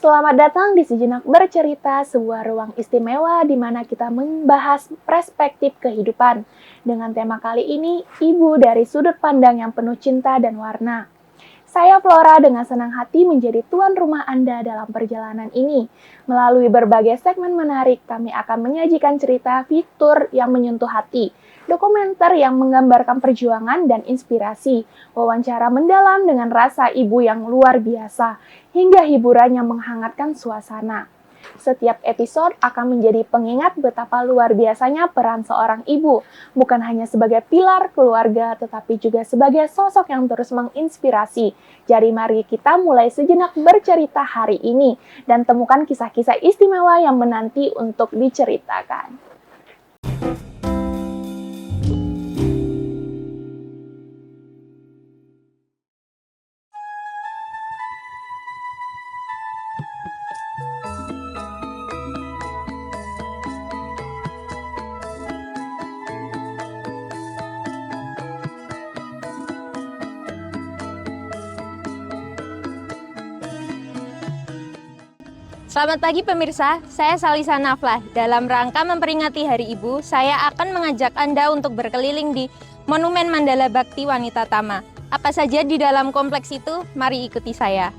Selamat datang di Sejenak Bercerita, sebuah ruang istimewa di mana kita membahas perspektif kehidupan. Dengan tema kali ini, Ibu dari sudut pandang yang penuh cinta dan warna. Saya Flora dengan senang hati menjadi tuan rumah Anda dalam perjalanan ini. Melalui berbagai segmen menarik, kami akan menyajikan cerita fitur yang menyentuh hati, dokumenter yang menggambarkan perjuangan dan inspirasi, wawancara mendalam dengan rasa ibu yang luar biasa, hingga hiburan yang menghangatkan suasana. Setiap episode akan menjadi pengingat betapa luar biasanya peran seorang ibu, bukan hanya sebagai pilar keluarga, tetapi juga sebagai sosok yang terus menginspirasi. Jadi mari kita mulai sejenak bercerita hari ini, dan temukan kisah-kisah istimewa yang menanti untuk diceritakan. Selamat pagi pemirsa, saya Salisa Naflah. Dalam rangka memperingati Hari Ibu, saya akan mengajak Anda untuk berkeliling di Monumen Mandala Bhakti Wanita Tama. Apa saja di dalam kompleks itu? Mari ikuti saya.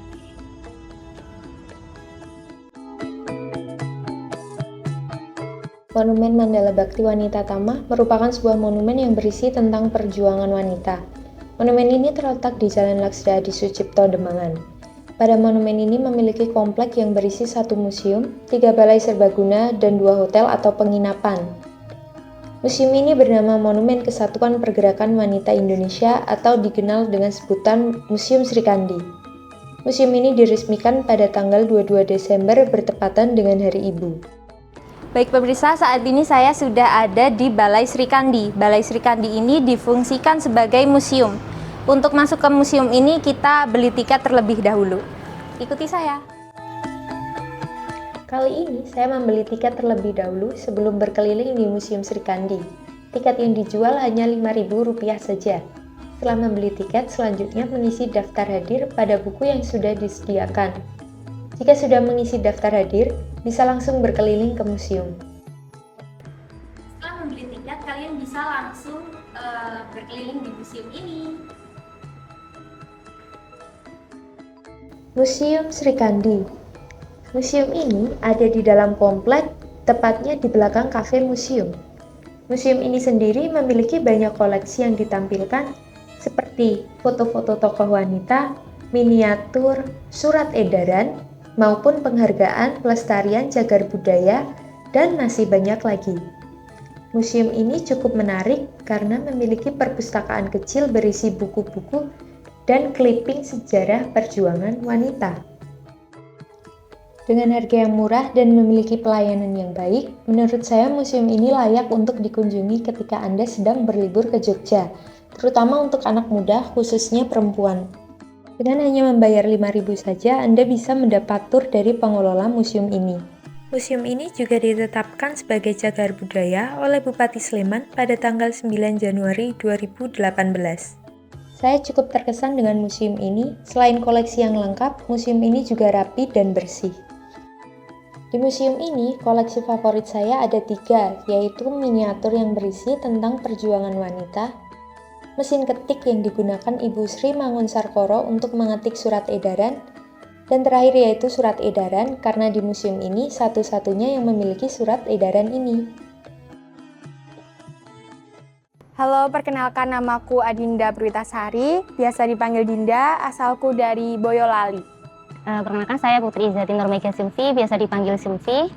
Monumen Mandala Bhakti Wanita Tama merupakan sebuah monumen yang berisi tentang perjuangan wanita. Monumen ini terletak di Jalan Laksda Adi Sucipto, Demangan. Pada monumen ini memiliki komplek yang berisi 1 museum, 3 balai serbaguna, dan 2 hotel atau penginapan. Museum ini bernama Monumen Kesatuan Pergerakan Wanita Indonesia atau dikenal dengan sebutan Museum Sri Kandi. Museum ini diresmikan pada tanggal 22 Desember bertepatan dengan Hari Ibu. Baik pemirsa, saat ini saya sudah ada di Balai Sri Kandi. Balai Sri Kandi ini difungsikan sebagai museum. Untuk masuk ke museum ini kita beli tiket terlebih dahulu. Ikuti saya. Kali ini saya membeli tiket terlebih dahulu sebelum berkeliling di Museum Sri Kandi. Tiket yang dijual hanya Rp5.000 saja. Setelah membeli tiket, selanjutnya mengisi daftar hadir pada buku yang sudah disediakan. Jika sudah mengisi daftar hadir, bisa langsung berkeliling ke museum. Setelah membeli tiket, kalian bisa langsung berkeliling di museum ini. Museum Sri Kandi. Museum ini ada di dalam komplek, tepatnya di belakang kafe museum. Museum ini sendiri memiliki banyak koleksi yang ditampilkan, seperti foto-foto tokoh wanita, miniatur, surat edaran, maupun penghargaan pelestarian cagar budaya, dan masih banyak lagi. Museum ini cukup menarik karena memiliki perpustakaan kecil berisi buku-buku dan clipping sejarah perjuangan wanita. Dengan harga yang murah dan memiliki pelayanan yang baik, menurut saya museum ini layak untuk dikunjungi ketika Anda sedang berlibur ke Jogja, terutama untuk anak muda, khususnya perempuan. Dengan hanya membayar Rp5.000 saja, Anda bisa mendapat tur dari pengelola museum ini. Museum ini juga ditetapkan sebagai cagar budaya oleh Bupati Sleman pada tanggal 9 Januari 2018. Saya cukup terkesan dengan museum ini. Selain koleksi yang lengkap, museum ini juga rapi dan bersih. Di museum ini, koleksi favorit saya ada 3, yaitu miniatur yang berisi tentang perjuangan wanita, mesin ketik yang digunakan Ibu Sri Mangunsarkoro untuk mengetik surat edaran, dan terakhir yaitu surat edaran, karena di museum ini satu-satunya yang memiliki surat edaran ini. Halo, perkenalkan namaku Adinda Purwitasari, biasa dipanggil Dinda, asalku dari Boyolali. Perkenalkan saya Putri Izzati Nurmega Silvi, biasa dipanggil Silvi.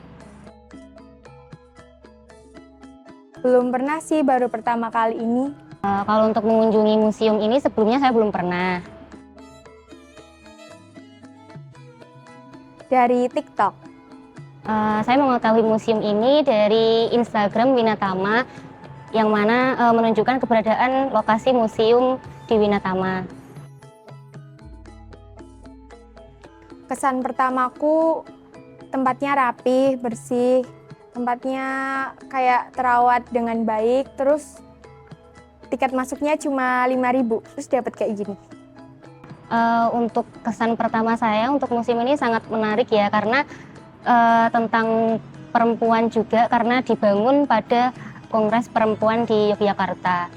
Belum pernah sih, baru pertama kali ini. Kalau untuk mengunjungi museum ini sebelumnya saya belum pernah. Dari TikTok. Saya mengetahui museum ini dari Instagram Winatama, yang mana menunjukkan keberadaan lokasi museum di Winatama. Kesan pertamaku, tempatnya rapi, bersih, tempatnya kayak terawat dengan baik, terus tiket masuknya cuma Rp5.000, terus dapat kayak gini. Untuk kesan pertama saya untuk museum ini sangat menarik ya, karena tentang perempuan juga, karena dibangun pada Kongres Perempuan di Yogyakarta.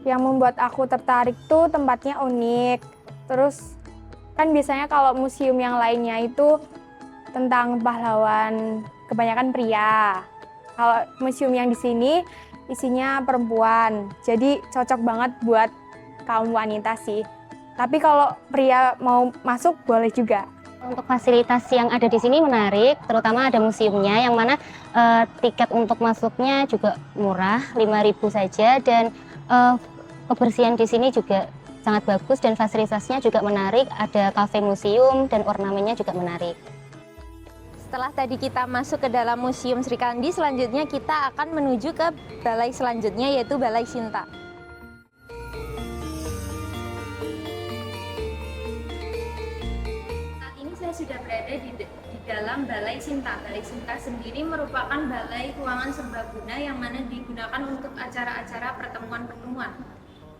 Yang membuat aku tertarik tuh tempatnya unik. Terus kan biasanya kalau museum yang lainnya itu tentang pahlawan, kebanyakan pria. Kalau museum yang di sini isinya perempuan, jadi cocok banget buat kaum wanita sih. Tapi kalau pria mau masuk boleh juga. Untuk fasilitas yang ada di sini menarik, terutama ada museumnya yang mana tiket untuk masuknya juga murah, 5.000 saja, dan kebersihan di sini juga sangat bagus dan fasilitasnya juga menarik. Ada kafe museum dan ornamennya juga menarik. Setelah tadi kita masuk ke dalam Museum Sri Kandi, selanjutnya kita akan menuju ke balai selanjutnya, yaitu Balai Sinta. Saat ini saya sudah berada di dalam Balai Sinta. Balai Sinta sendiri merupakan balai ruangan serbaguna yang mana digunakan untuk acara-acara pertemuan-pertemuan.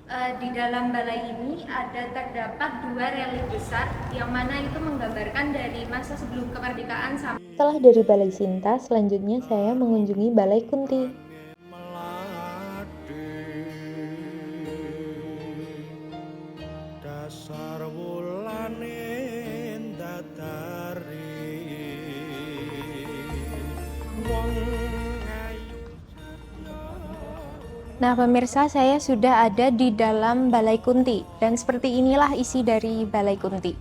Di dalam balai ini terdapat 2 relief besar yang mana itu menggambarkan dari masa sebelum kemerdekaan sampai. Setelah dari Balai Sinta, selanjutnya saya mengunjungi Balai Kunti. Nah pemirsa, saya sudah ada di dalam Balai Kunti, dan seperti inilah isi dari Balai Kunti.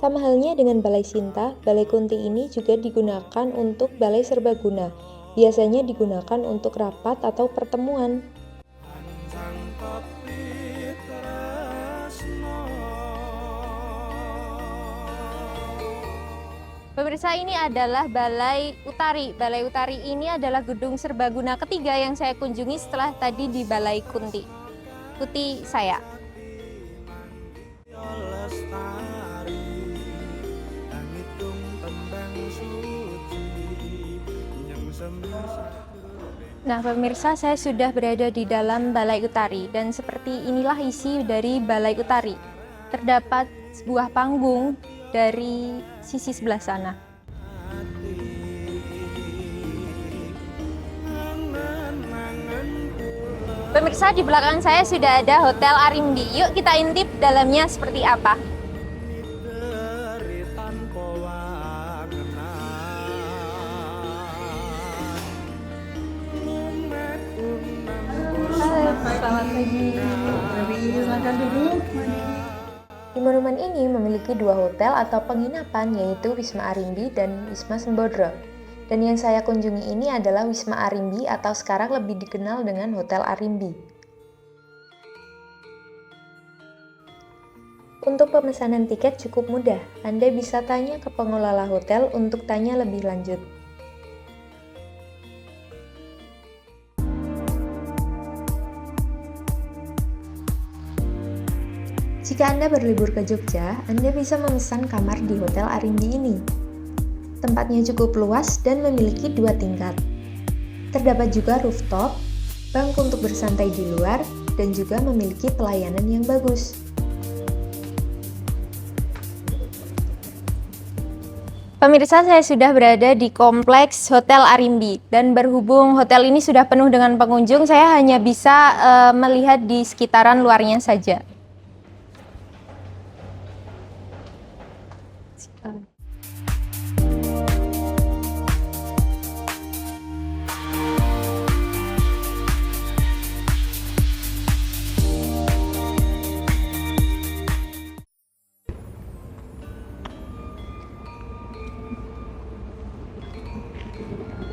Sama halnya dengan Balai Sinta, Balai Kunti ini juga digunakan untuk balai serbaguna. Biasanya digunakan untuk rapat atau pertemuan. Pemirsa, ini adalah Balai Utari. Balai Utari ini adalah gedung serbaguna ketiga yang saya kunjungi setelah tadi di Balai Kunti. Ikuti saya. Nah pemirsa, saya sudah berada di dalam Balai Utari, dan seperti inilah isi dari Balai Utari. Terdapat sebuah panggung dari sisi sebelah sana. Pemirsa, di belakang saya sudah ada Hotel Arimbi. Yuk kita intip dalamnya seperti apa. Selamat pagi. Silakan duduk. Di monumen ini memiliki 2 hotel atau penginapan, yaitu Wisma Arimbi dan Wisma Sembodra. Dan yang saya kunjungi ini adalah Wisma Arimbi atau sekarang lebih dikenal dengan Hotel Arimbi. Untuk pemesanan tiket cukup mudah, Anda bisa tanya ke pengelola hotel untuk tanya lebih lanjut. Jika Anda berlibur ke Jogja, Anda bisa memesan kamar di Hotel Arimbi ini. Tempatnya cukup luas dan memiliki 2 tingkat. Terdapat juga rooftop, bangku untuk bersantai di luar, dan juga memiliki pelayanan yang bagus. Pemirsa, saya sudah berada di kompleks Hotel Arimbi, dan berhubung hotel ini sudah penuh dengan pengunjung, saya hanya bisa melihat di sekitaran luarnya saja.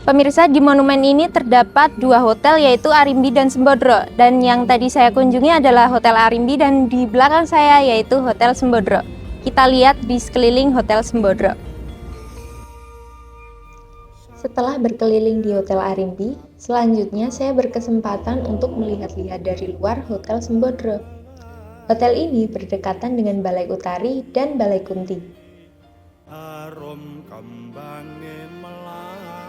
Pemirsa, di monumen ini terdapat 2 hotel, yaitu Arimbi dan Sembodra. Dan yang tadi saya kunjungi adalah Hotel Arimbi, dan di belakang saya yaitu Hotel Sembodra. Kita lihat di sekeliling Hotel Sembodra. Setelah berkeliling di Hotel Arimbi, selanjutnya saya berkesempatan untuk melihat-lihat dari luar Hotel Sembodra. Hotel ini berdekatan dengan Balai Utari dan Balai Kunti. Arum kembange melati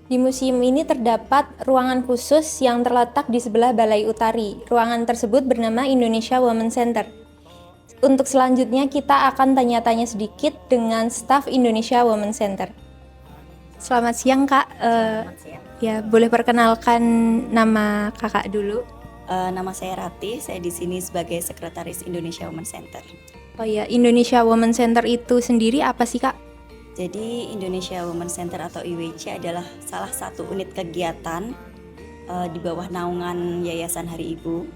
Di museum ini terdapat ruangan khusus yang terletak di sebelah Balai Utari. Ruangan tersebut bernama Indonesia Women Center. Untuk selanjutnya kita akan tanya-tanya sedikit dengan staf Indonesia Women Center. Selamat siang Kak. Ya, boleh perkenalkan nama Kakak dulu? Nama saya Ratih, saya di sini sebagai Sekretaris Indonesia Women Center. Oh ya, Indonesia Women Center itu sendiri apa sih Kak? Jadi Indonesia Women Center atau IWC adalah salah satu unit kegiatan di bawah naungan Yayasan Hari Ibu.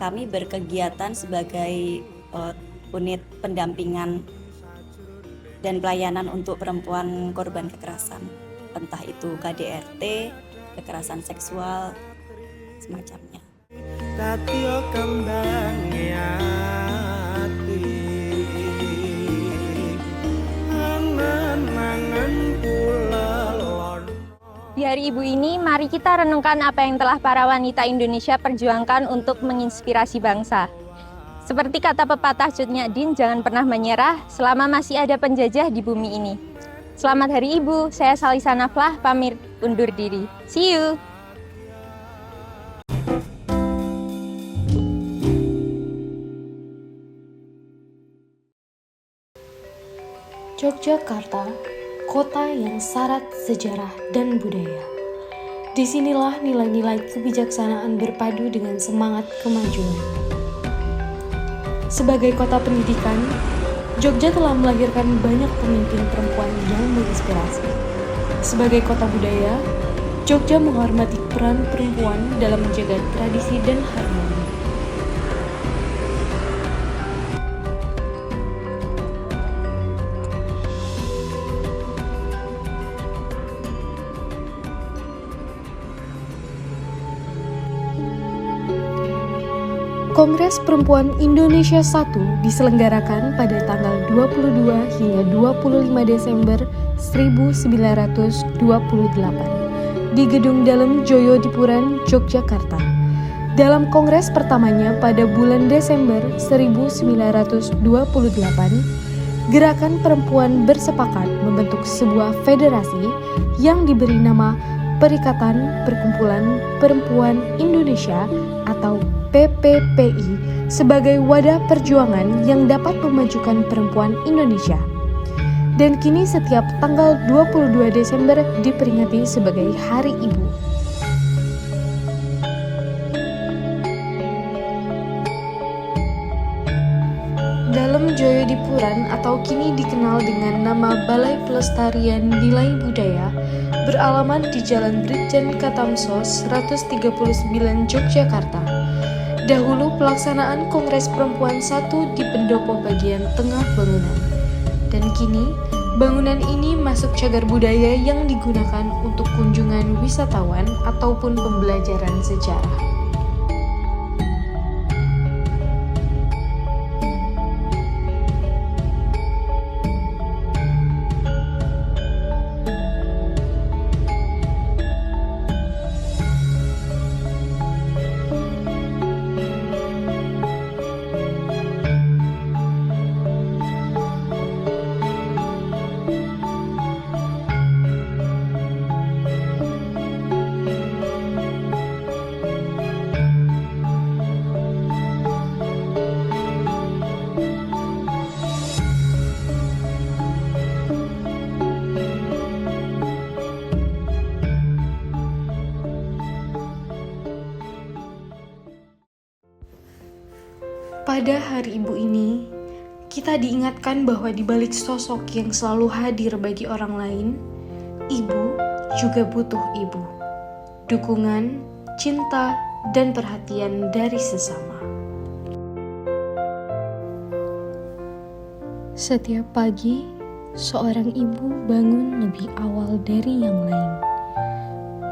Kami berkegiatan sebagai unit pendampingan dan pelayanan untuk perempuan korban kekerasan, entah itu KDRT, kekerasan seksual, semacamnya. Tatio kembang ati angan-angan pula lon. Di Hari Ibu ini, mari kita renungkan apa yang telah para wanita Indonesia perjuangkan untuk menginspirasi bangsa. Seperti kata pepatah Cut Nyak Dien, jangan pernah menyerah selama masih ada penjajah di bumi ini. Selamat Hari Ibu, saya Salisa Naflah, pamit undur diri. See you! Yogyakarta, kota yang syarat sejarah dan budaya. Disinilah nilai-nilai kebijaksanaan berpadu dengan semangat kemajuan. Sebagai kota pendidikan, Jogja telah melahirkan banyak pemimpin perempuan yang menginspirasi. Sebagai kota budaya, Jogja menghormati peran perempuan dalam menjaga tradisi dan harmoni. Kongres Perempuan Indonesia I diselenggarakan pada tanggal 22 hingga 25 Desember 1928 di Gedung Dalem Joyodipuran, Yogyakarta. Dalam kongres pertamanya pada bulan Desember 1928, gerakan perempuan bersepakat membentuk sebuah federasi yang diberi nama Perikatan Perkumpulan Perempuan Indonesia atau PPPI sebagai wadah perjuangan yang dapat memajukan perempuan Indonesia. Dan kini setiap tanggal 22 Desember diperingati sebagai Hari Ibu. Dalem Joyodipuran atau kini dikenal dengan nama Balai Pelestarian Nilai Budaya beralamat di Jalan Brigjen Katamsos 139 Yogyakarta. Dahulu pelaksanaan Kongres Perempuan I di pendopo bagian tengah bangunan. Dan kini, bangunan ini masuk cagar budaya yang digunakan untuk kunjungan wisatawan ataupun pembelajaran sejarah. Pada Hari Ibu ini, kita diingatkan bahwa di balik sosok yang selalu hadir bagi orang lain, ibu juga butuh ibu. Dukungan, cinta, dan perhatian dari sesama. Setiap pagi, seorang ibu bangun lebih awal dari yang lain.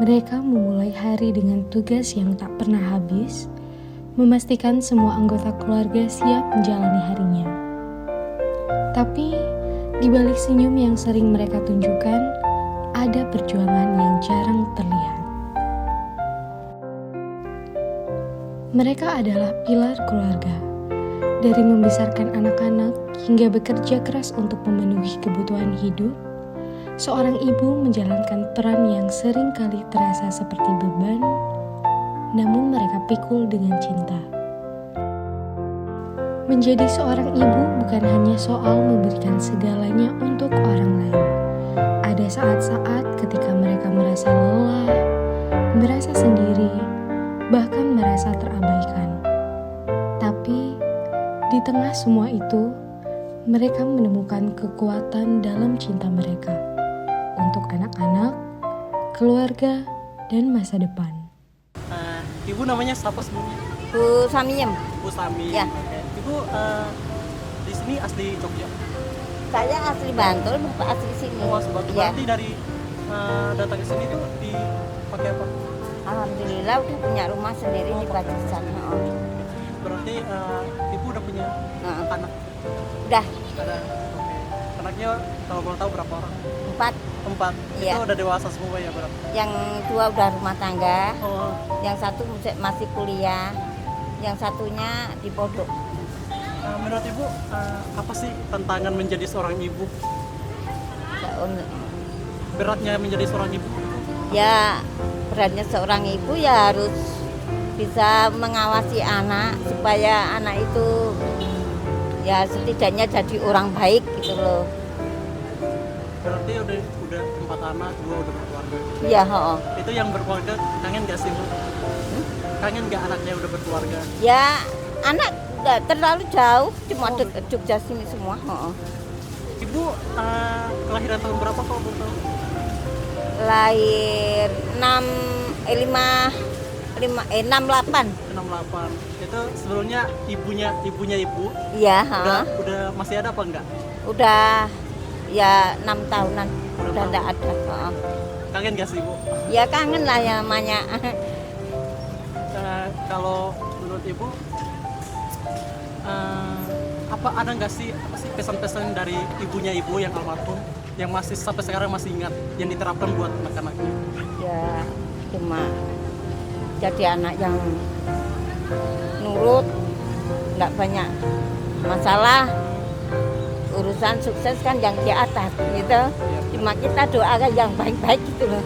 Mereka memulai hari dengan tugas yang tak pernah habis, memastikan semua anggota keluarga siap menjalani harinya. Tapi, di balik senyum yang sering mereka tunjukkan, ada perjuangan yang jarang terlihat. Mereka adalah pilar keluarga, dari membesarkan anak-anak hingga bekerja keras untuk memenuhi kebutuhan hidup, Seorang ibu menjalankan peran yang sering kali terasa seperti beban, namun mereka pikul dengan cinta. Menjadi seorang ibu bukan hanya soal memberikan segalanya untuk orang lain. Ada saat-saat ketika mereka merasa lelah, merasa sendiri, bahkan merasa terabaikan. Tapi di tengah semua itu, mereka menemukan kekuatan dalam cinta mereka untuk anak-anak, keluarga, dan masa depan. Ibu namanya siapa sebelumnya? Bu Samiem. Bu Sami. Ya. Oke. Ibu di sini asli Jogja. Saya asli Bantul, Bapak asli sini. Oh, asli Bantul. Ya. Berarti dari datang ke sini tuh dipakai apa? Alhamdulillah udah punya rumah sendiri di Pacisan. Berarti ibu udah punya anak? Udah. Ada. Oke. Anaknya kalau boleh tahu berapa orang? 4. 4. Iya. Itu udah dewasa semua ya berarti? Yang 2 udah rumah tangga. Oh. Yang 1 masih kuliah. Yang satunya di pondok. Menurut ibu apa sih tantangan menjadi seorang ibu? Beratnya menjadi seorang ibu? Ya beratnya seorang ibu ya harus bisa mengawasi anak supaya anak itu ya setidaknya jadi orang baik gitu loh. Berarti udah 4 anak, 2 udah berkeluarga. Iya, Itu yang berkeluarga kangen gak sih Bu? Kangen gak anaknya udah berkeluarga? Ya anak nggak terlalu jauh, cuma dekat Jogja sini semua. Ibu kelahiran tahun berapa kalau boleh tahu? Lahir 68. 68. Itu sebelumnya ibunya ibu. Iya, Udah masih ada apa enggak? Udah ya 6 tahunan. Udah enggak ada. Kangen gak sih Bu? Ya kangen lah ya namanya. Kalau menurut ibu apa ada nggak sih pesan-pesan dari ibunya ibu yang almarhum yang masih sampai sekarang masih ingat yang diterapkan buat anak-anaknya? Ya cuma jadi anak yang nurut, nggak banyak masalah, urusan sukses kan yang di atas gitu. Cuma kita doakan yang baik-baik gitu loh.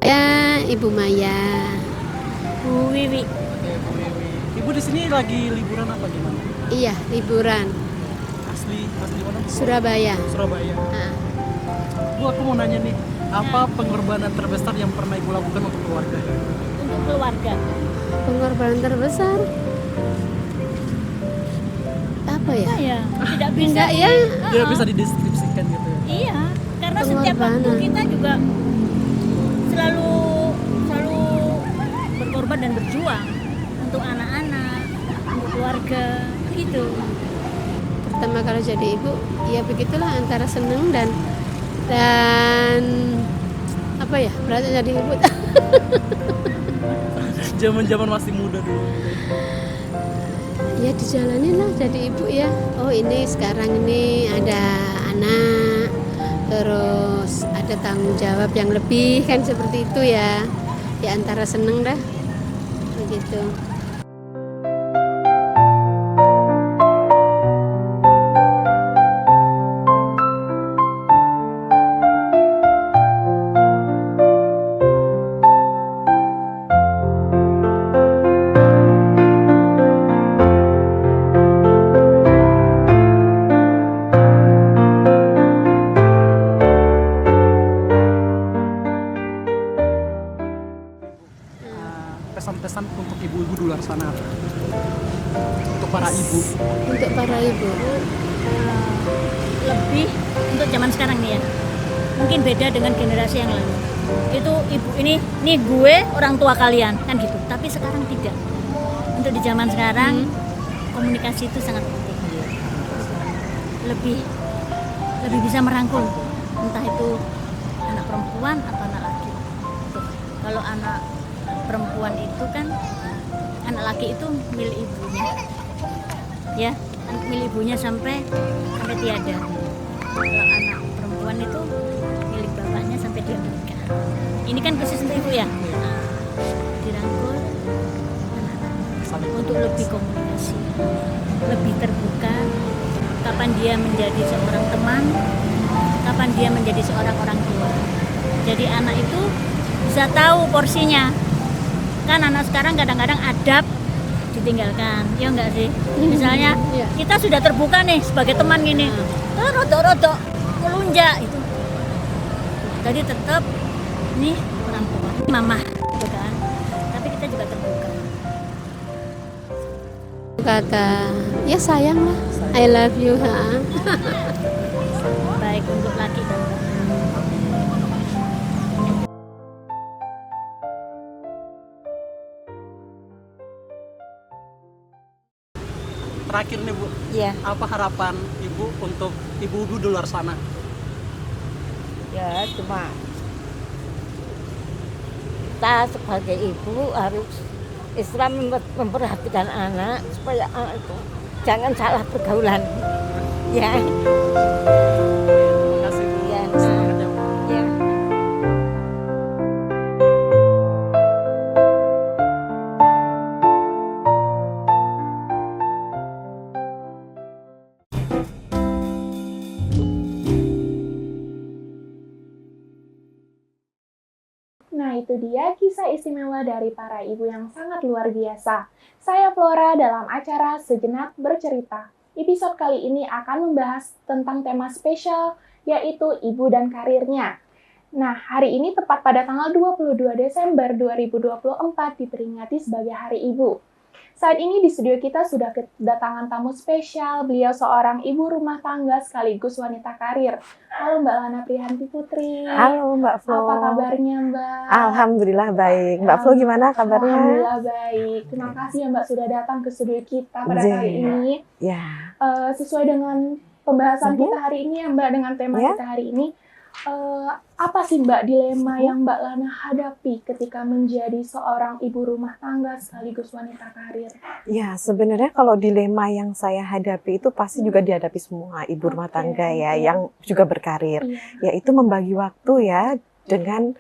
Saya Ibu Maya. Bu Wiwi. Oke, Bu Wiwi. Ibu di sini lagi liburan apa gimana? Iya, liburan. Asli mana? Surabaya. Surabaya. Bu, aku mau nanya nih, apa pengorbanan terbesar yang pernah Ibu lakukan untuk keluarga? Untuk keluarga. Pengorbanan terbesar apa ya? Tidak bisa. Enggak ya? Tidak bisa dideskripsikan gitu ya? Iya, karena setiap waktu kita juga selalu berkorban dan berjuang untuk anak-anak, untuk keluarga, gitu. Pertama kali jadi ibu, ya begitulah antara seneng dan apa ya? Berarti jadi ibu. Zaman-zaman masih muda dulu. Ya dijalanin lah jadi ibu ya. Oh ini sekarang ini ada anak, terus ada tanggung jawab yang lebih kan seperti itu ya. Ya antara seneng dah begitu. Pesan-pesan untuk ibu-ibu di luar sana, untuk para ibu. Untuk para ibu Lebih untuk zaman sekarang nih ya. Mungkin beda dengan generasi yang lalu. Itu ibu ini gue orang tua kalian kan gitu. Tapi sekarang tidak. Untuk di zaman sekarang komunikasi itu sangat penting. Lebih bisa merangkul. Entah itu anak perempuan atau anak laki. Kalau anak perempuan itu kan anak laki itu milik ibunya, ya, milik ibunya sampai tiada. Kalau anak perempuan itu milik bapaknya sampai dia menikah. Ini kan khusus untuk ibu ya. Nah, dirangkul untuk lebih komunikasi, lebih terbuka. Kapan dia menjadi seorang teman, kapan dia menjadi seorang orang tua. Jadi anak itu bisa tahu porsinya. Kan anak sekarang kadang-kadang adab ditinggalkan, ya enggak sih? Misalnya kita sudah terbuka nih sebagai teman gini, rodok-rodok melunjak itu. Jadi tetap nih orang tua, mama, gitu kan. Tapi kita juga terbuka. Kata, ya sayang lah, I love you. Baik untuk laki dan perempuan. Terakhir nih Bu, Iya. apa harapan Ibu untuk ibu-ibu di luar sana? Ya cuma kita sebagai ibu harus Islam memperhatikan anak supaya anak itu jangan salah pergaulan. Ya. Terima kasih Bu. Ya. Semangat ya Bu. Ya. Nah, itu dia kisah istimewa dari para ibu yang sangat luar biasa. Saya Flora dalam acara Sejenak Bercerita. Episode kali ini akan membahas tentang tema spesial, yaitu ibu dan karirnya. Nah, hari ini tepat pada tanggal 22 Desember 2024 diperingati sebagai Hari Ibu. Saat ini di studio kita sudah kedatangan tamu spesial, beliau seorang ibu rumah tangga sekaligus wanita karir. Halo Mbak Lana Prihanti Putri. Halo Mbak Flo. Apa kabarnya Mbak? Alhamdulillah baik. Mbak Flo gimana kabarnya? Alhamdulillah baik. Terima kasih ya Mbak sudah datang ke studio kita pada kali ini. Ya. Sesuai dengan pembahasan kita hari ini ya Mbak, dengan tema kita hari ini. Apa sih Mbak dilema yang Mbak Lana hadapi ketika menjadi seorang ibu rumah tangga sekaligus wanita karir? Ya, sebenarnya kalau dilema yang saya hadapi itu pasti juga dihadapi semua ibu rumah tangga ya, yang juga berkarir. Yaitu membagi waktu ya dengan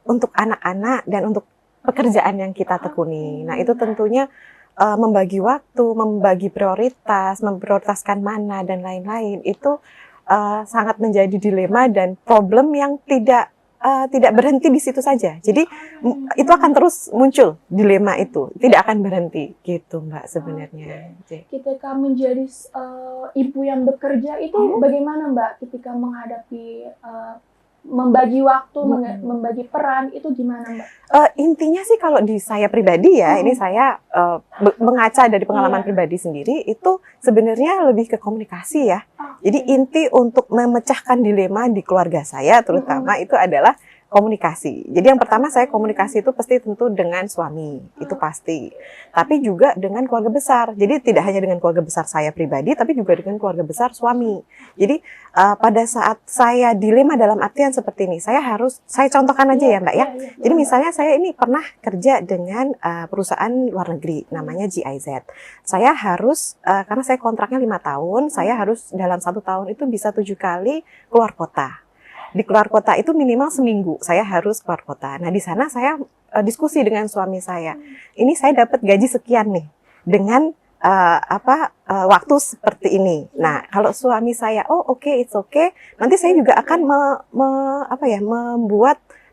untuk anak-anak dan untuk pekerjaan yang kita tekuni. Nah, itu tentunya membagi waktu, membagi prioritas, memprioritaskan mana dan lain-lain itu sangat menjadi dilema dan problem yang tidak berhenti di situ saja. Jadi itu akan terus muncul dilema itu, tidak akan berhenti gitu Mbak sebenarnya. Ketika menjadi ibu yang bekerja itu bagaimana Mbak ketika menghadapi membagi waktu, membagi peran itu gimana Mbak? Intinya sih kalau di saya pribadi ya, ini saya mengaca dari pengalaman pribadi sendiri, itu sebenarnya lebih ke komunikasi ya. Jadi inti untuk memecahkan dilema di keluarga saya terutama itu adalah komunikasi. Jadi yang pertama saya komunikasi itu pasti tentu dengan suami, itu pasti. Tapi juga dengan keluarga besar. Jadi tidak hanya dengan keluarga besar saya pribadi, tapi juga dengan keluarga besar suami. Jadi pada saat saya dilema dalam artian seperti ini, saya contohkan aja ya Mbak ya. Jadi misalnya saya ini pernah kerja dengan perusahaan luar negeri, namanya GIZ. Saya harus, karena saya kontraknya 5 tahun, saya harus dalam 1 tahun itu bisa 7 kali keluar kota. Di keluar kota itu minimal seminggu saya harus keluar kota. Nah di sana saya diskusi dengan suami saya. Ini saya dapat gaji sekian nih dengan waktu seperti ini. Nah kalau suami saya it's okay. Nanti saya juga akan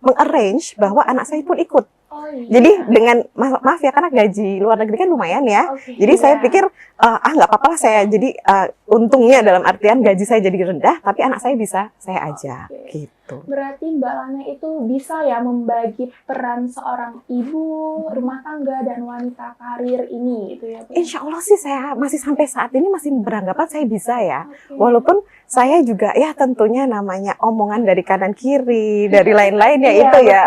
mengarrange bahwa anak saya pun ikut. Jadi dengan maaf ya karena gaji luar negeri kan lumayan ya. Jadi saya pikir nggak apa-apa lah saya jadi untungnya dalam artian gaji saya jadi rendah tapi anak saya bisa saya ajak gitu. Berarti Mbak Lana itu bisa ya membagi peran seorang ibu rumah tangga dan wanita karir ini gitu ya. Insya Allah sih saya masih sampai saat ini masih beranggapan saya bisa ya. Walaupun saya juga ya tentunya namanya omongan dari kanan kiri dari lain-lain ya itu ya.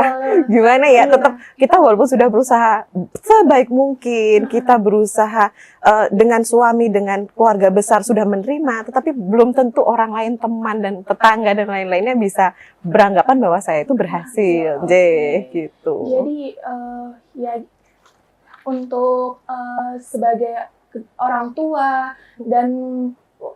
Gimana ya tetap kita walaupun sudah berusaha sebaik mungkin, kita berusaha dengan suami, dengan keluarga besar sudah menerima, tetapi belum tentu orang lain, teman dan tetangga dan lain-lainnya bisa beranggapan bahwa saya itu berhasil, gitu. Jadi ya untuk sebagai orang tua dan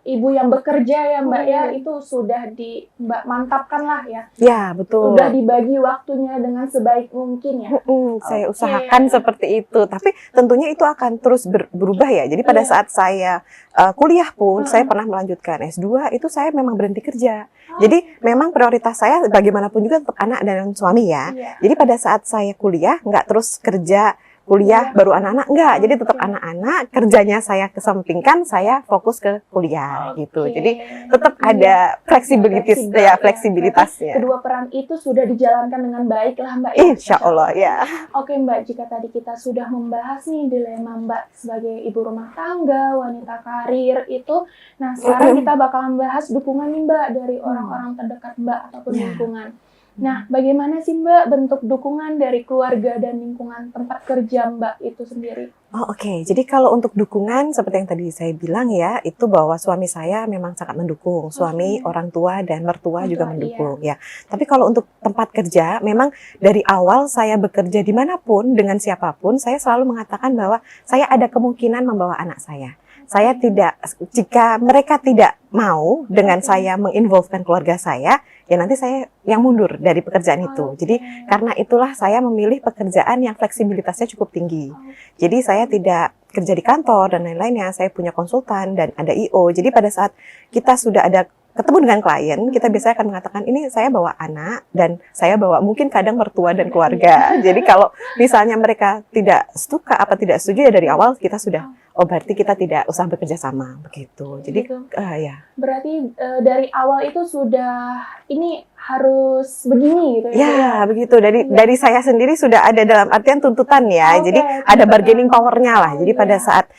ibu yang bekerja ya Mbak ya, itu sudah Mbak mantapkan lah ya. Ya, betul. Sudah dibagi waktunya dengan sebaik mungkin ya. Saya usahakan seperti itu, tapi tentunya itu akan terus berubah ya. Jadi pada saat saya kuliah pun, saya pernah melanjutkan S2, itu saya memang berhenti kerja. Jadi memang prioritas saya bagaimanapun juga tetap anak dan suami ya. Jadi pada saat saya kuliah, nggak terus kerja, kuliah baru anak-anak, enggak. Jadi tetap anak-anak, kerjanya saya kesampingkan, saya fokus ke kuliah gitu. Jadi tetap ada fleksibilitasnya. Kedua peran itu sudah dijalankan dengan baik lah Mbak. Insya Allah ya. Oke Mbak, jika tadi kita sudah membahas nih dilema Mbak sebagai ibu rumah tangga, wanita karir itu, nah sekarang kita bakalan bahas dukungan nih Mbak dari orang-orang terdekat Mbak ataupun lingkungan. Nah, bagaimana sih Mbak bentuk dukungan dari keluarga dan lingkungan tempat kerja Mbak itu sendiri? Oke. Jadi kalau untuk dukungan seperti yang tadi saya bilang ya, itu bahwa suami saya memang sangat mendukung. Suami, orang tua, dan mertua juga mendukung ya. Tapi kalau untuk tempat kerja, memang dari awal saya bekerja dimanapun, dengan siapapun, saya selalu mengatakan bahwa saya ada kemungkinan membawa anak saya. Saya tidak, jika mereka tidak mau dengan saya menginvolvekan keluarga saya, ya nanti saya yang mundur dari pekerjaan itu. Jadi karena itulah saya memilih pekerjaan yang fleksibilitasnya cukup tinggi. Jadi saya tidak kerja di kantor dan lain-lainnya, saya punya konsultan dan ada IO. Jadi pada saat kita sudah ada ketemu dengan klien, kita biasanya akan mengatakan, ini saya bawa anak dan saya bawa mungkin kadang mertua dan keluarga. Jadi kalau misalnya mereka tidak suka apa tidak setuju ya dari awal kita sudah, berarti kita tidak usah bekerja sama begitu. Jadi ya. Berarti dari awal itu sudah ini harus begini gitu ya? Ya, begitu. Dari saya sendiri sudah ada dalam artian tuntutan ya. Jadi ada bargaining power-nya lah. Jadi pada saat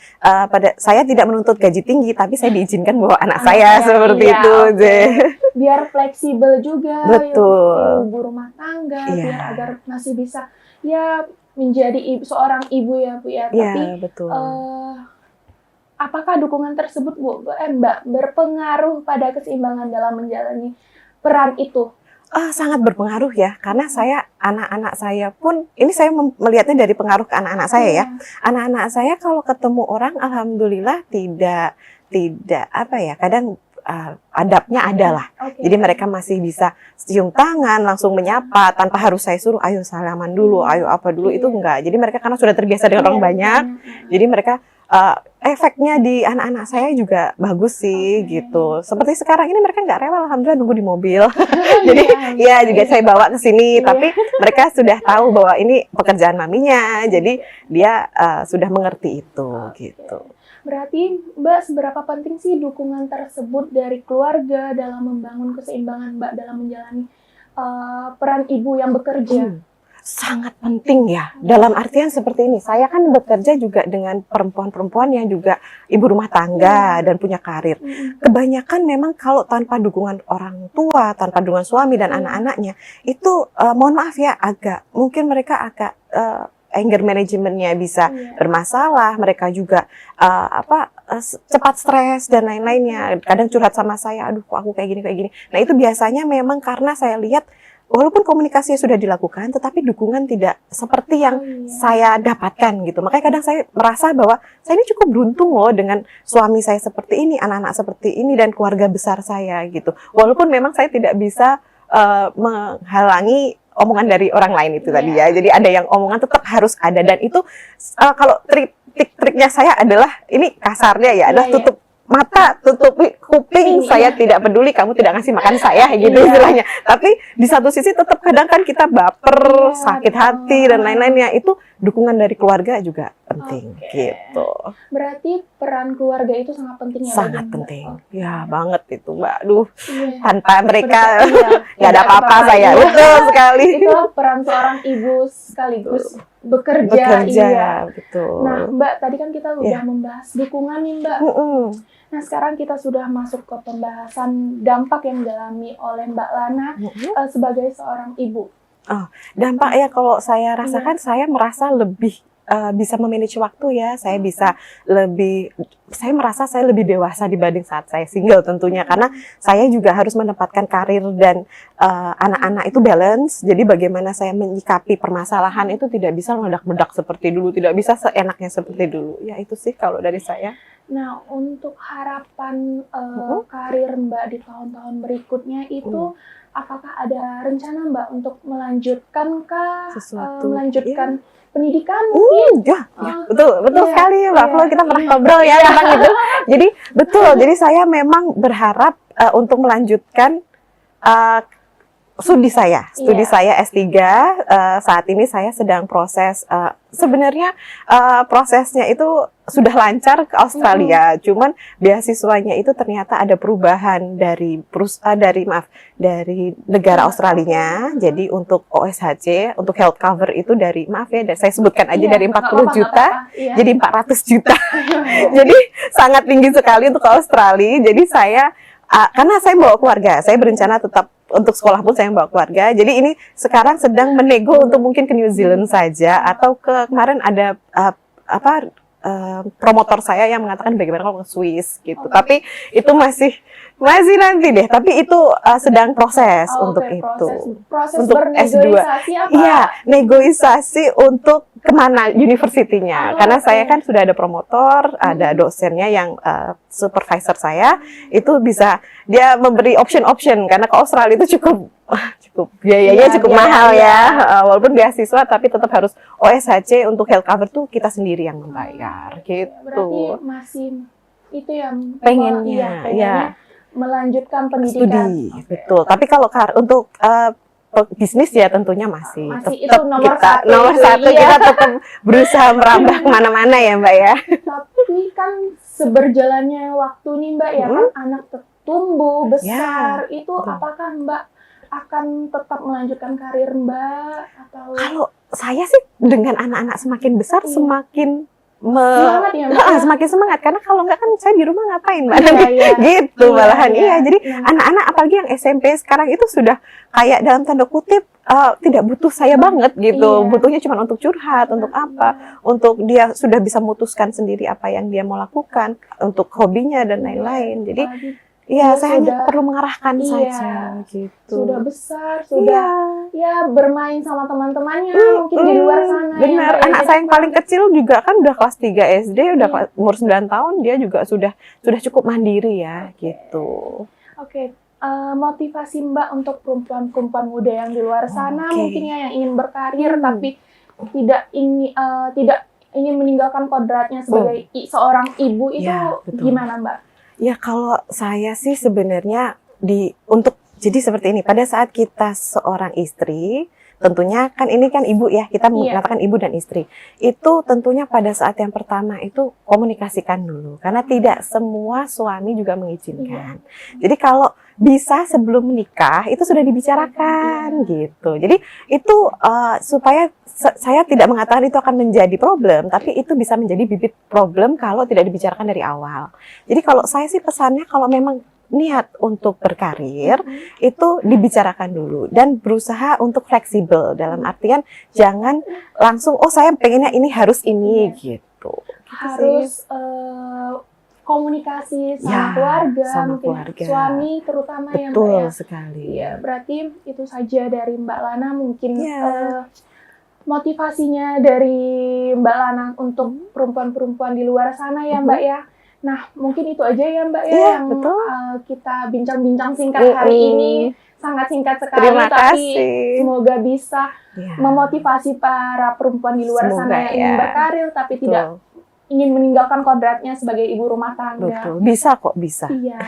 saya tidak menuntut gaji tinggi, tapi saya diizinkan bawa anak saya seperti itu. Biar fleksibel juga. Betul. Ibu rumah tangga, biar agar masih bisa ya menjadi seorang ibu ya Bu ya. Tapi betul. Apakah dukungan tersebut Mbak berpengaruh pada keseimbangan dalam menjalani peran itu? Sangat berpengaruh ya, karena anak-anak saya pun, ini saya melihatnya dari pengaruh ke anak-anak saya ya. Anak-anak saya kalau ketemu orang, alhamdulillah tidak apa ya, kadang adabnya ada lah. Jadi mereka masih bisa cium tangan, langsung menyapa, tanpa harus saya suruh, ayo salaman dulu, ayo apa dulu, itu enggak. Jadi mereka karena sudah terbiasa dengan orang banyak, jadi mereka efeknya di anak-anak saya juga bagus sih gitu. Seperti sekarang ini mereka nggak rewel, alhamdulillah nunggu di mobil. Jadi ya juga saya bawa ke sini, tapi mereka sudah tahu bahwa ini pekerjaan maminya, jadi dia sudah mengerti itu gitu. Berarti Mbak, seberapa penting sih dukungan tersebut dari keluarga dalam membangun keseimbangan Mbak dalam menjalani peran ibu yang bekerja? Sangat penting ya, dalam artian seperti ini, saya kan bekerja juga dengan perempuan-perempuan yang juga ibu rumah tangga dan punya karir. Kebanyakan memang kalau tanpa dukungan orang tua, tanpa dukungan suami dan anak-anaknya, itu mohon maaf ya, mungkin mereka agak anger manajemennya bisa bermasalah, mereka juga cepat stres dan lain-lainnya, kadang curhat sama saya, aduh kok aku kayak gini. Nah itu biasanya memang karena saya lihat, walaupun komunikasinya sudah dilakukan, tetapi dukungan tidak seperti yang saya dapatkan gitu. Makanya kadang saya merasa bahwa saya ini cukup beruntung loh dengan suami saya seperti ini, anak-anak seperti ini, dan keluarga besar saya gitu. Walaupun memang saya tidak bisa menghalangi omongan dari orang lain itu tadi ya. Jadi ada yang omongan tetap harus ada, dan itu kalau trik-triknya saya adalah, ini kasarnya ya, adalah tutup mata, tutup kuping, saya tidak peduli kamu tidak ngasih makan saya gitu istilahnya. Tapi di satu sisi tetap kadang kan kita baper, sakit hati dan lain-lainnya, itu dukungan dari keluarga juga penting gitu. Berarti peran keluarga itu sangat penting ya? Sangat penting, ya banget itu Mbak. Aduh, tanpa mereka nggak ada apa-apa saya. Betul sekali. Itu peran seorang ibu sekaligus bekerja. Betul. Nah Mbak, tadi kan kita udah membahas dukungan nih Mbak. Nah sekarang kita sudah masuk ke pembahasan dampak yang dialami oleh Mbak Lana sebagai seorang ibu. Dampak ya, kalau saya rasakan, saya merasa lebih bisa memanage waktu ya, saya merasa saya lebih dewasa dibanding saat saya single tentunya, karena saya juga harus menempatkan karir dan anak-anak itu balance. Jadi bagaimana saya menyikapi permasalahan itu tidak bisa meledak-meledak seperti dulu, tidak bisa seenaknya seperti dulu. Ya itu sih kalau dari saya. Nah, untuk harapan karir Mbak di tahun-tahun berikutnya itu, apakah ada rencana Mbak untuk melanjutkan melanjutkan pendidikan mungkin? Betul sekali Mbak Flo, kita pernah ngobrol ya tentang itu. Jadi betul, jadi saya memang berharap untuk melanjutkan studi saya S3. Saat ini saya sedang proses, sebenarnya prosesnya itu sudah lancar ke Australia, cuman beasiswanya itu ternyata ada perubahan dari negara Australinya. Jadi untuk OSHC, untuk health cover itu dari, saya sebutkan aja, dari 40 juta jadi 400 juta. Jadi sangat tinggi sekali untuk Australia. Jadi saya karena saya bawa keluarga, saya berencana tetap untuk sekolah pun saya bawa keluarga. Jadi ini sekarang sedang menego untuk mungkin ke New Zealand saja, atau kemarin ada promotor saya yang mengatakan bagaimana kalau ke Swiss gitu. Tapi itu masih nanti deh. Tapi itu sedang proses untuk proses untuk S2. Iya, negosiasi untuk kemana universitinya. Karena saya kan sudah ada promotor, ada dosennya yang supervisor saya, itu bisa dia memberi option karena ke Australia itu cukup biayanya cukup mahal ya. Walaupun beasiswa tapi tetap harus OSHC untuk health cover tuh kita sendiri yang membayar gitu. Berarti masih itu yang pengennya melanjutkan pendidikan. Studi, betul. Tapi kalau untuk bisnis ya tentunya masih itu nomor satu kita tetap berusaha merambah kemana-mana ya Mbak ya. Tapi kan seberjalannya waktu nih Mbak ya kan anak tumbuh besar, itu apakah Mbak akan tetap melanjutkan karir Mbak atau? Kalau saya sih dengan anak-anak semakin besar semakin semangat ya Mbak? Semakin semangat, karena kalau nggak kan saya di rumah ngapain Mbak? Gitu malahan. Jadi anak-anak apalagi yang SMP sekarang itu sudah kayak dalam tanda kutip tidak butuh saya banget gitu. Butuhnya cuma untuk curhat, untuk apa, untuk dia sudah bisa memutuskan sendiri apa yang dia mau lakukan, untuk hobinya dan lain-lain. Jadi saya hanya perlu mengarahkan saja gitu. Sudah besar, sudah bermain sama teman-temannya mungkin di luar sana. Benar, anak saya yang paling kecil juga kan udah kelas 3 SD, udah umur 9 tahun, dia juga sudah cukup mandiri ya gitu. Oke. Motivasi Mbak untuk perempuan-perempuan muda yang di luar sana mungkin yang ingin berkarir tapi tidak ingin meninggalkan kodratnya sebagai seorang ibu itu gimana Mbak? Ya kalau saya sih sebenarnya jadi seperti ini, pada saat kita seorang istri, tentunya kan ini kan ibu ya, kita mengatakan ibu dan istri. Itu tentunya pada saat yang pertama itu komunikasikan dulu, karena tidak semua suami juga mengizinkan. Jadi kalau bisa sebelum menikah itu sudah dibicarakan gitu. Jadi itu supaya saya tidak mengatakan itu akan menjadi problem, tapi itu bisa menjadi bibit problem kalau tidak dibicarakan dari awal. Jadi kalau saya sih pesannya kalau memang niat untuk berkarir itu dibicarakan dulu dan berusaha untuk fleksibel, dalam artian jangan langsung saya pengennya ini harus ini gitu. Harus komunikasi sama keluarga, mungkin suami terutama ya Mbak ya. Betul sekali. Ya, berarti itu saja dari Mbak Lana, mungkin motivasinya dari Mbak Lana untuk perempuan-perempuan di luar sana ya Mbak ya. Nah, mungkin itu aja ya Mbak ya yang kita bincang-bincang singkat hari ini. Sangat singkat sekali, tapi semoga bisa memotivasi para perempuan di luar sana yang ingin berkarir tapi tidak ingin meninggalkan kodratnya sebagai ibu rumah tangga. Betul, bisa kok, bisa. Iya.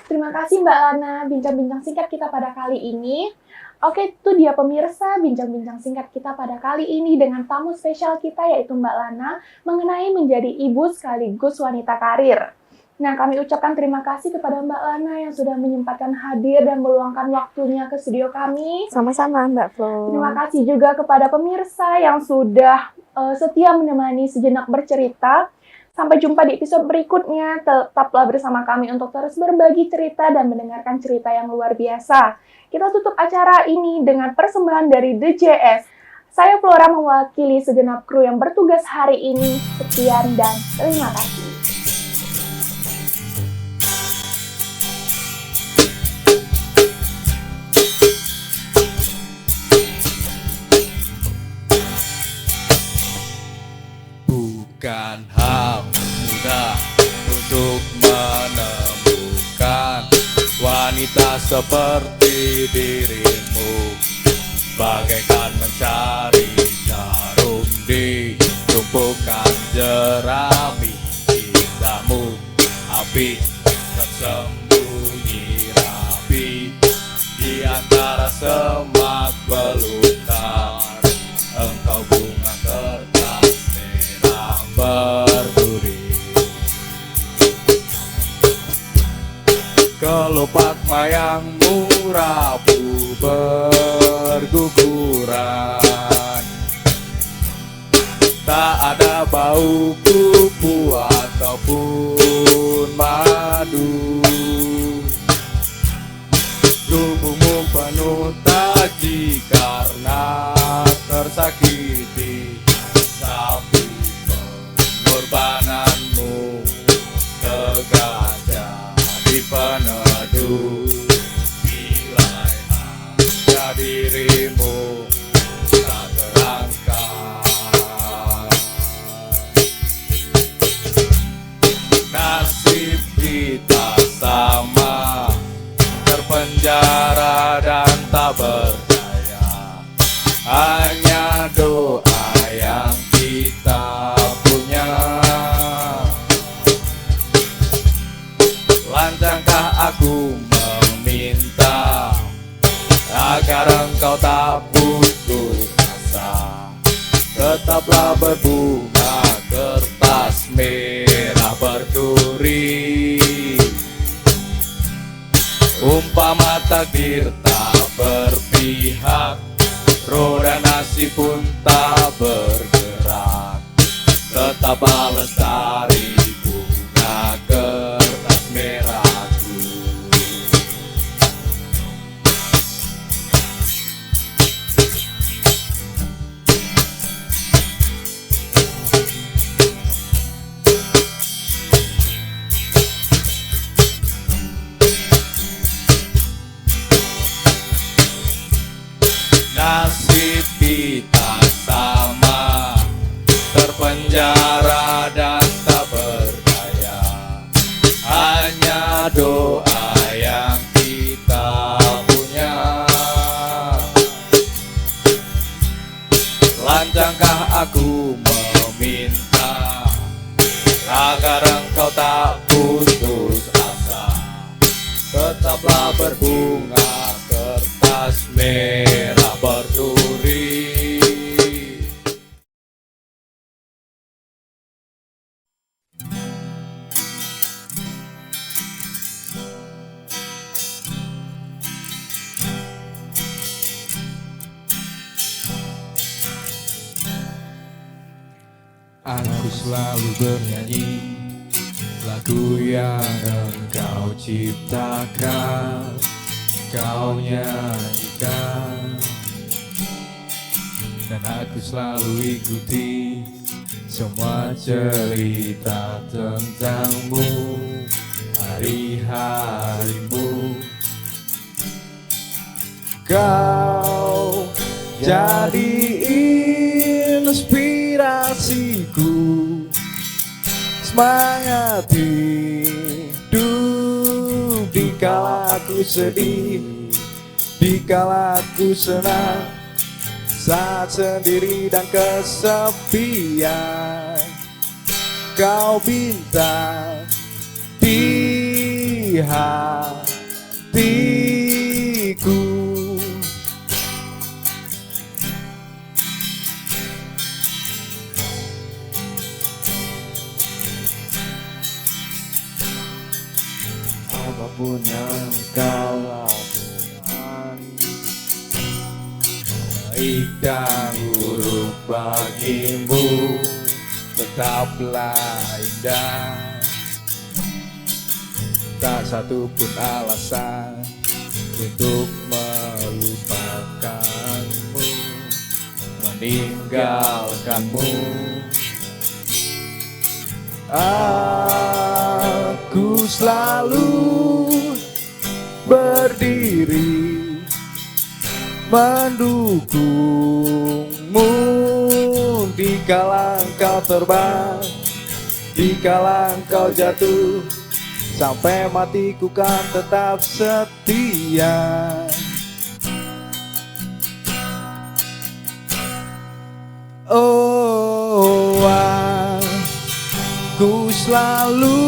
Terima kasih Mbak Lana, bincang-bincang singkat kita pada kali ini. Oke, itu dia pemirsa bincang-bincang singkat kita pada kali ini dengan tamu spesial kita yaitu Mbak Lana mengenai menjadi ibu sekaligus wanita karir. Nah, kami ucapkan terima kasih kepada Mbak Lana yang sudah menyempatkan hadir dan meluangkan waktunya ke studio kami. Sama-sama Mbak Flo. Terima kasih juga kepada pemirsa yang sudah setia menemani sejenak bercerita. Sampai jumpa di episode berikutnya. Tetaplah bersama kami untuk terus berbagi cerita dan mendengarkan cerita yang luar biasa. Kita tutup acara ini dengan persembahan dari The JS. Saya Flora mewakili segenap kru yang bertugas hari ini. Sekian dan terima kasih. Bukan hal mudah untuk menemukan wanita seperti dirimu, bagaikan mencari jarum di tumpukan jerami indahmu. Api tersembunyi rapi di antara semak belukar. Engkau bunga kertas merah berduri, kelopak mayangmu rapuh berguguran. Tak ada bau kupu ataupun madu. Tubuhmu penuh taji karena tersakiti, tapi pengorbananmu sengaja dipeneduh. Bila hanya dirimu tak terangkat, nasib kita sama, terpenjara dan tak berdaya. Hanya doa yang kita punya. Lancangkah aku meminta agar engkau tak putus asa, tetaplah berbunga kertas merah berduri. Umpama takdir tak berpihak, roda nasib pun tak bergerak, tetaplah lestari bunga kertas merahku. Nasib kita sama, terpenjara dan tak berdaya. Hanya doa yang kita punya. Lancangkah aku meminta agar engkau tak putus asa, tetaplah berbunga kertas merah berduri. Aku selalu bernyanyi lagu yang engkau ciptakan, kau nyanyikan, dan aku selalu ikuti semua cerita tentangmu, hari-harimu. Kau jadi inspirasiku, semangat hidup dikala aku sedih, dikala aku senang, saat sendiri dan kesepian. Kau bintang di hatiku. Apapun yang kau lakukan, baik dan buruk bagimu, tetaplah indah. Tak satu pun alasan untuk melupakanmu, meninggalkanmu. Aku selalu berdiri mendukungmu dikala engkau terbang, dikala engkau jatuh, sampai matiku kan tetap setia. Oh, aku selalu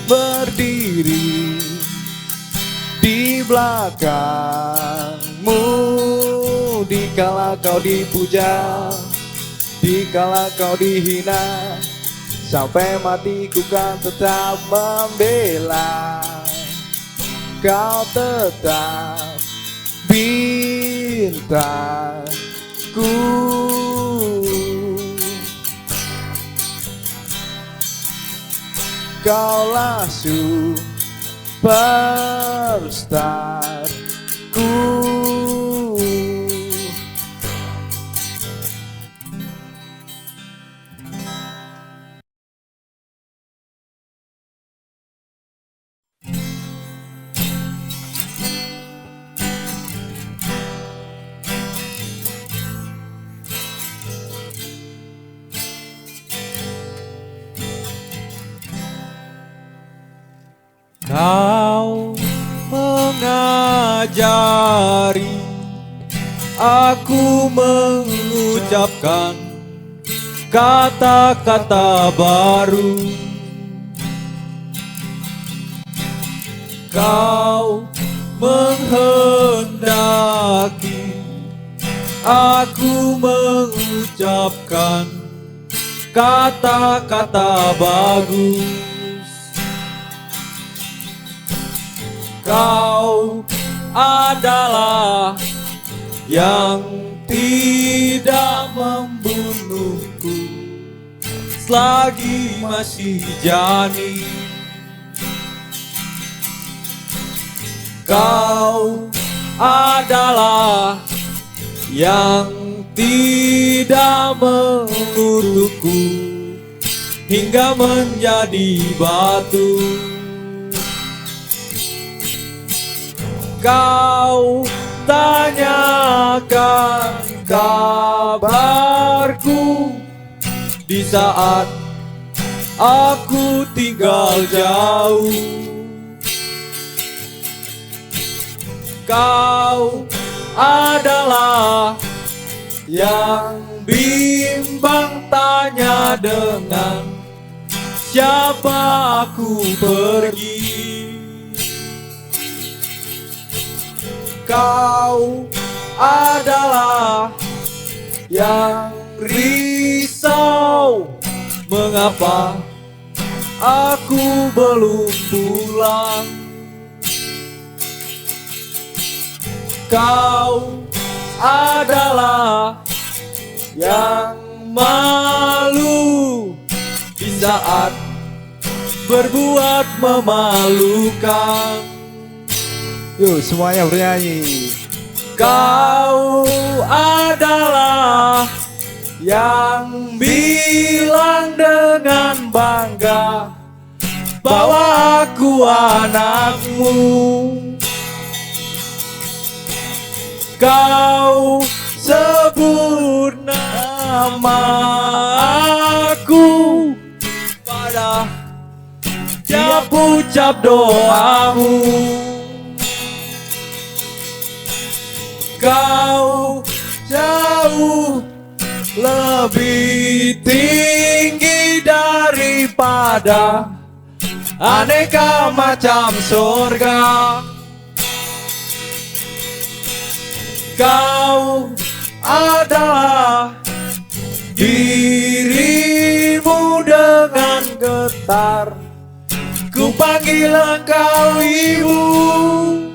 berdiri di belakangmu dikala kau dipuja, dikala kau dihina, sampai matiku kan tetap membela. Kau tetap bintangku. Kaulah superstarku. Kau mengajari aku mengucapkan kata-kata baru. Kau menghendaki aku mengucapkan kata-kata bagus. Kau adalah yang tidak membunuhku selagi masih janin. Kau adalah yang tidak mengutukku hingga menjadi batu. Kau tanyakan kabarku di saat aku tinggal jauh. Kau adalah yang bimbang tanya dengan siapa aku pergi. Kau adalah yang risau mengapa aku belum pulang. Kau adalah yang malu di saat berbuat memalukan. Yuk semuanya bernyanyi. Kau adalah yang bilang dengan bangga bahwa aku anakmu. Kau sebut nama aku pada tiap ucap doamu. Kau jauh lebih tinggi daripada aneka macam surga. Kau adalah dirimu dengan getar, ku panggil engkau ibu.